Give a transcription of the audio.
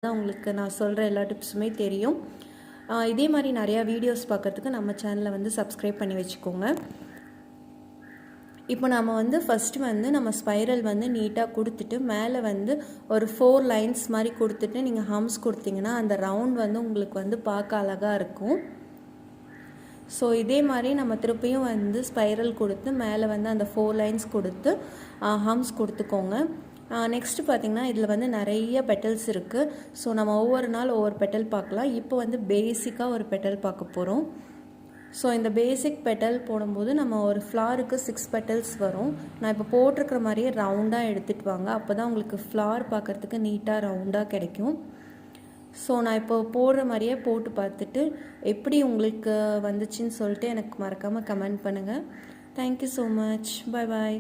தான் உங்களுக்கு நான் சொல்கிற எல்லா டிப்ஸுமே தெரியும். இதே மாதிரி நிறையா வீடியோஸ் பார்க்கறதுக்கு நம்ம சேனலை வந்து சப்ஸ்கிரைப் பண்ணி வச்சுக்கோங்க. இப்போ நம்ம வந்து ஃபஸ்ட்டு வந்து நம்ம ஸ்பைரல் வந்து நீட்டாக கொடுத்துட்டு மேலே வந்து ஒரு 4 லைன்ஸ் மாதிரி கொடுத்துட்டு நீங்கள் ஹம்ஸ் கொடுத்தீங்கன்னா அந்த ரவுண்ட் வந்து உங்களுக்கு வந்து பார்க்க அழகாக இருக்கும். ஸோ இதே மாதிரி நம்ம திருப்பியும் வந்து ஸ்பைரல் கொடுத்து மேலே வந்து அந்த 4 லைன்ஸ் கொடுத்து ஹம்ஸ் கொடுத்துக்கோங்க. நெக்ஸ்ட்டு பார்த்திங்கன்னா இதில் வந்து நிறைய பெட்டல்ஸ் இருக்குது. ஸோ நம்ம ஒவ்வொரு நாள் ஒவ்வொரு பெட்டல் பார்க்கலாம். இப்போ வந்து பேசிக்காக ஒரு பெட்டல் பார்க்க போகிறோம். ஸோ இந்த பேசிக் பெட்டல் போடும்போது நம்ம ஒரு ஃப்ளாருக்கு 6 பெட்டல்ஸ் வரும். நான் இப்போ போட்டிருக்கிற மாதிரியே ரவுண்டாக எடுத்துகிட்டு வாங்க. அப்போ தான் உங்களுக்கு ஃப்ளார் பார்க்குறதுக்கு நீட்டாக ரவுண்டாக கிடைக்கும். ஸோ நான் இப்போ போடுற மாதிரியே போட்டு பார்த்துட்டு எப்படி உங்களுக்கு வந்துச்சுன்னு சொல்லிட்டு எனக்கு மறக்காமல் கமெண்ட் பண்ணுங்கள். Thank you so much. பாய் பாய்.